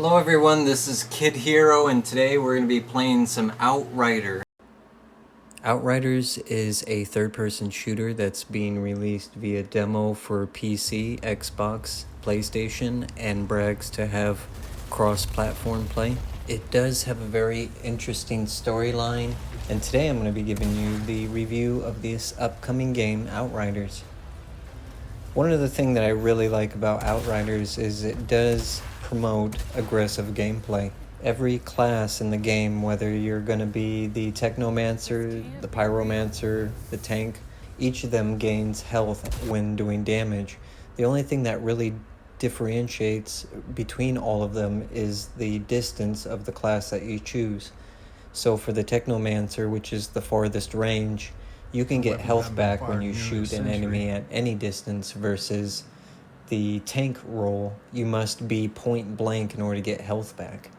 Hello everyone, this is Kid Hero, and today we're going to be playing some Outriders. Outriders is a third-person shooter that's being released via demo for PC, Xbox, PlayStation, and brags to have cross-platform play. It does have a very interesting storyline, and today I'm going to be giving you the review of this upcoming game, Outriders. One of the things that I really like about Outriders is it does promote aggressive gameplay. Every class in the game, whether you're going to be the Technomancer, the Pyromancer, the tank, each of them gains health when doing damage. The only thing that really differentiates between all of them is the distance of the class that you choose. So for the Technomancer, which is the farthest range, you can get health back when you shoot an enemy at any distance, versus the tank role, you must be point blank in order to get health back.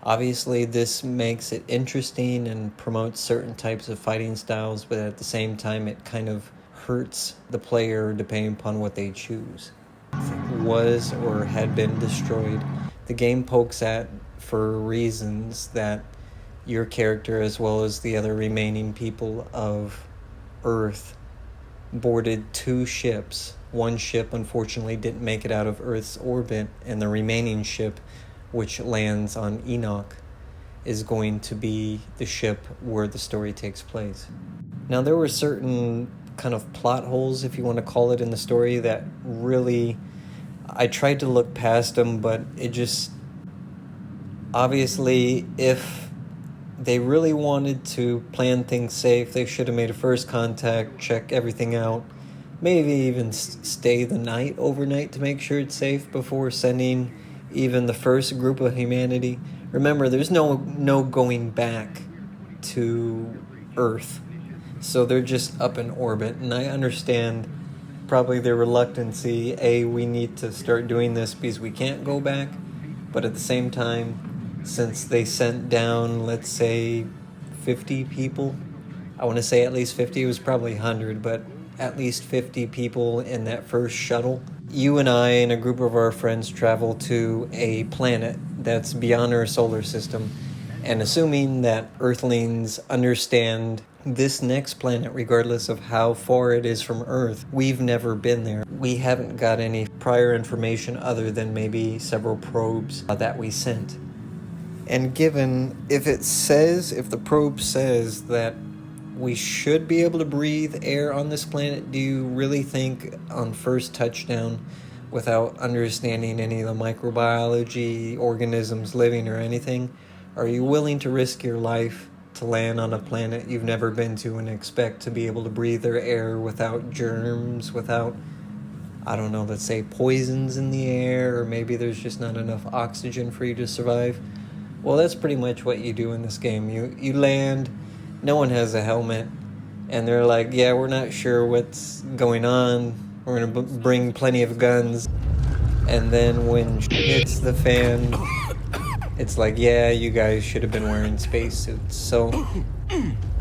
Obviously, this makes it interesting and promotes certain types of fighting styles, but at the same time, it kind of hurts the player depending upon what they choose. Was or had been destroyed. The game pokes at for reasons that your character, as well as the other remaining people of Earth, boarded two ships. One ship unfortunately didn't make it out of Earth's orbit, and the remaining ship, which lands on Enoch, is going to be the ship where the story takes place. Now, there were certain kind of plot holes, if you want to call it, in the story that really, I tried to look past them, but it just, obviously, if they really wanted to plan things safe, they should have made a first contact, check everything out, maybe even stay the night overnight to make sure it's safe before sending even the first group of humanity. Remember, there's no going back to Earth, so they're just up in orbit, and I understand probably their reluctancy. We need to start doing this because we can't go back, but at the same time, since they sent down, let's say, 50 people, I want to say at least 50, it was probably 100, but at least 50 people in that first shuttle. You and I and a group of our friends travel to a planet that's beyond our solar system, and assuming that Earthlings understand this next planet, regardless of how far it is from Earth, we've never been there. We haven't got any prior information other than maybe several probes that we sent. And given, if the probe says that we should be able to breathe air on this planet, do you really think on first touchdown, without understanding any of the microbiology, organisms living or anything, are you willing to risk your life to land on a planet you've never been to and expect to be able to breathe their air without germs, without, I don't know, let's say poisons in the air, or maybe there's just not enough oxygen for you to survive? Well, that's pretty much what you do in this game. You land, no one has a helmet, and they're like, yeah, we're not sure what's going on, we're going to bring plenty of guns, and then when shit hits the fan, it's like, yeah, you guys should have been wearing spacesuits. So,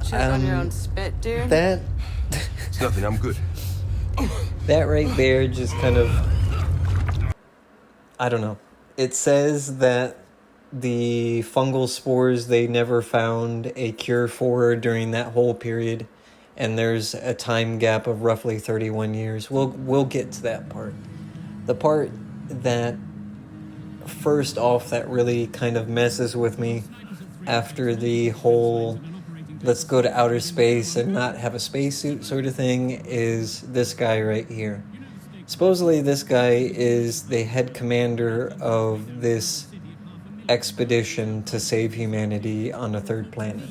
shit on your own spit, dude? It's nothing, I'm good. That right there just kind of, I don't know. It says that the fungal spores they never found a cure for during that whole period, and there's a time gap of roughly 31 years. We'll get to that part. The part that first off that really kind of messes with me after the whole let's go to outer space and not have a spacesuit sort of thing is this guy right here. Supposedly this guy is the head commander of this expedition to save humanity on a third planet.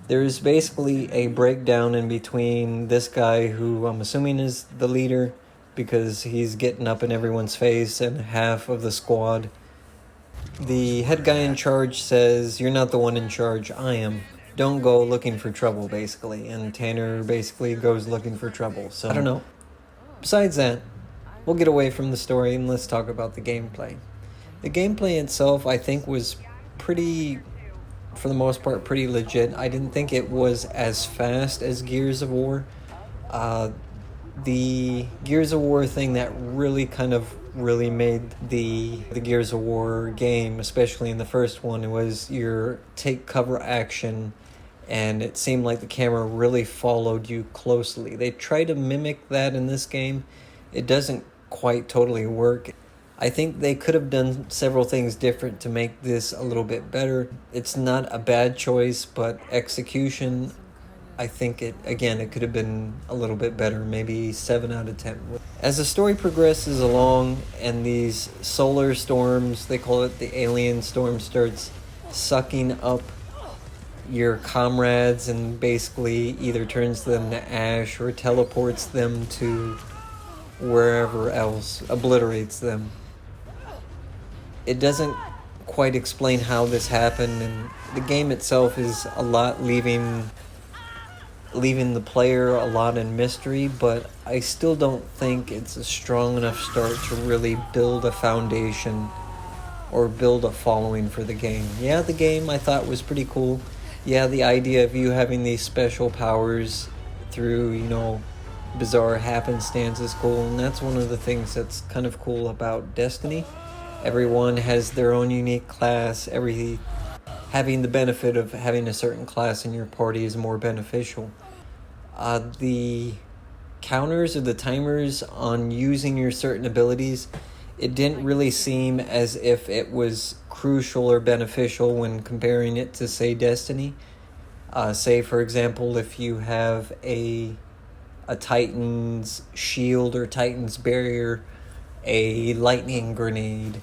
There's basically a breakdown in between this guy, who I'm assuming is the leader because he's getting up in everyone's face, and half of the squad. The head guy in charge says, you're not the one in charge, I am. Don't go looking for trouble, basically. And Tanner basically goes looking for trouble. So I don't know. Besides that, we'll get away from the story and let's talk about the gameplay. The gameplay itself, I think, was pretty, for the most part, pretty legit. I didn't think it was as fast as Gears of War. The Gears of War thing that really kind of really made the Gears of War game, especially in the first one. It was your take cover action, and it seemed like the camera really followed you closely. They try to mimic that in this game. It doesn't quite totally work. I think they could have done several things different to make this a little bit better. It's not a bad choice, but execution, I think it could have been a little bit better, maybe 7 out of 10. As the story progresses along and these solar storms, they call it the alien storm, starts sucking up your comrades and basically either turns them to ash or teleports them to wherever else, obliterates them. It doesn't quite explain how this happened, and the game itself is a lot leaving the player a lot in mystery, but I still don't think it's a strong enough start to really build a foundation or build a following for the game. Yeah, the game I thought was pretty cool. Yeah, the idea of you having these special powers through, bizarre happenstance is cool, and that's one of the things that's kind of cool about Destiny. Everyone has their own unique class. Having the benefit of having a certain class in your party is more beneficial. The counters or the timers on using your certain abilities, it didn't really seem as if it was crucial or beneficial when comparing it to, say, Destiny. Say, for example, if you have a Titan's shield or Titan's barrier, a lightning grenade,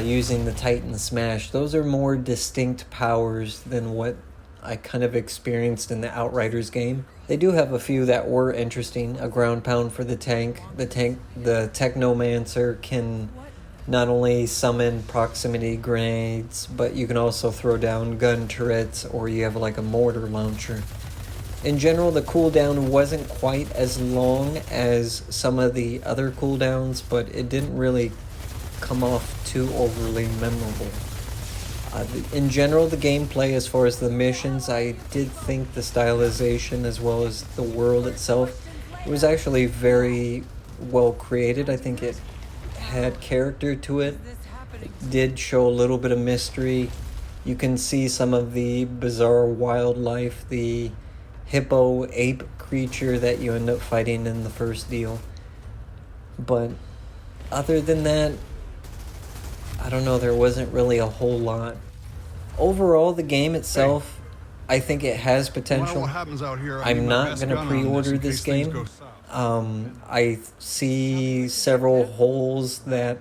using the Titan Smash. Those are more distinct powers than what I kind of experienced in the Outriders game. They do have a few that were interesting. A ground pound for the tank. The Technomancer can not only summon proximity grenades, but you can also throw down gun turrets, or you have like a mortar launcher. In general, the cooldown wasn't quite as long as some of the other cooldowns, but it didn't really come off too overly memorable. In general, the gameplay, as far as the missions, I did think the stylization as well as the world itself, it was actually very well created. I think it had character to it. It did show a little bit of mystery. You can see some of the bizarre wildlife, the hippo ape creature that you end up fighting in the first deal. But other than that, I don't know, there wasn't really a whole lot. Overall, the game itself, I think it has potential. I'm not going to pre-order this game. I see several holes that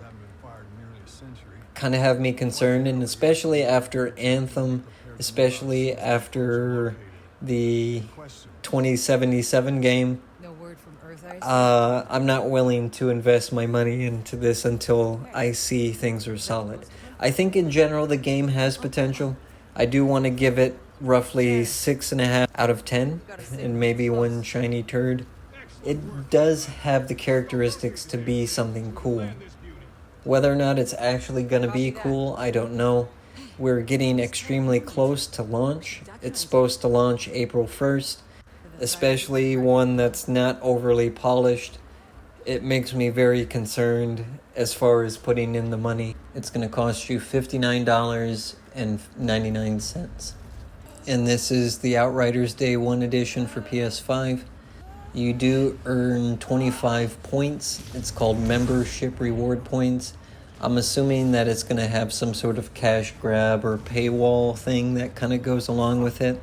kind of have me concerned, and especially after Anthem, especially after the 2077 game, I'm not willing to invest my money into this until I see things are solid. I think in general the game has potential. I do want to give it roughly 6.5 out of 10, and maybe one shiny turd. It does have the characteristics to be something cool. Whether or not it's actually going to be cool, I don't know. We're getting extremely close to launch. It's supposed to launch April 1st, especially one that's not overly polished. It makes me very concerned as far as putting in the money. It's going to cost you $59.99. And this is the Outriders Day 1 edition for PS5. You do earn 25 points. It's called membership reward points. I'm assuming that it's going to have some sort of cash grab or paywall thing that kind of goes along with it.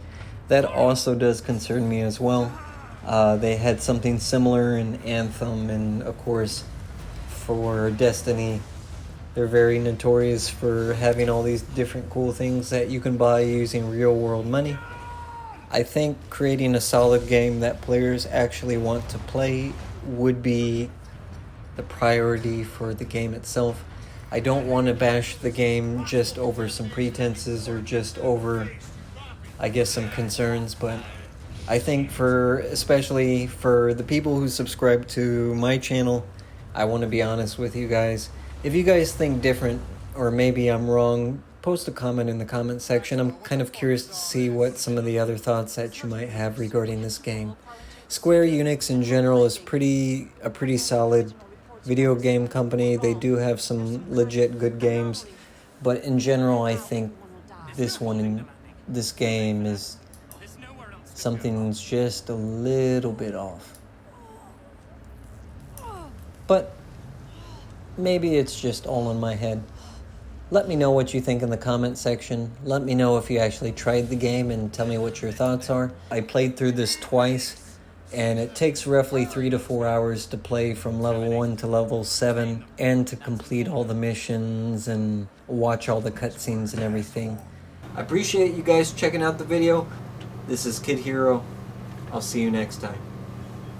That also does concern me as well. They had something similar in Anthem, and of course for Destiny, they're very notorious for having all these different cool things that you can buy using real world money. I think creating a solid game that players actually want to play would be the priority for the game itself. I don't want to bash the game just over some pretenses or just over, I guess, some concerns, but I think especially for the people who subscribe to my channel, I want to be honest with you guys. If you guys think different, or maybe I'm wrong, post a comment in the comment section. I'm kind of curious to see what some of the other thoughts that you might have regarding this game. Square Enix in general is a pretty solid video game company. They do have some legit good games, but in general, I think this game is something's just a little bit off. But maybe it's just all in my head. Let me know what you think in the comment section. Let me know if you actually tried the game and tell me what your thoughts are. I played through this twice, and it takes roughly 3 to 4 hours to play from level 1 to level 7 and to complete all the missions and watch all the cutscenes and everything. I appreciate you guys checking out the video. This is Kid Hero. I'll see you next time.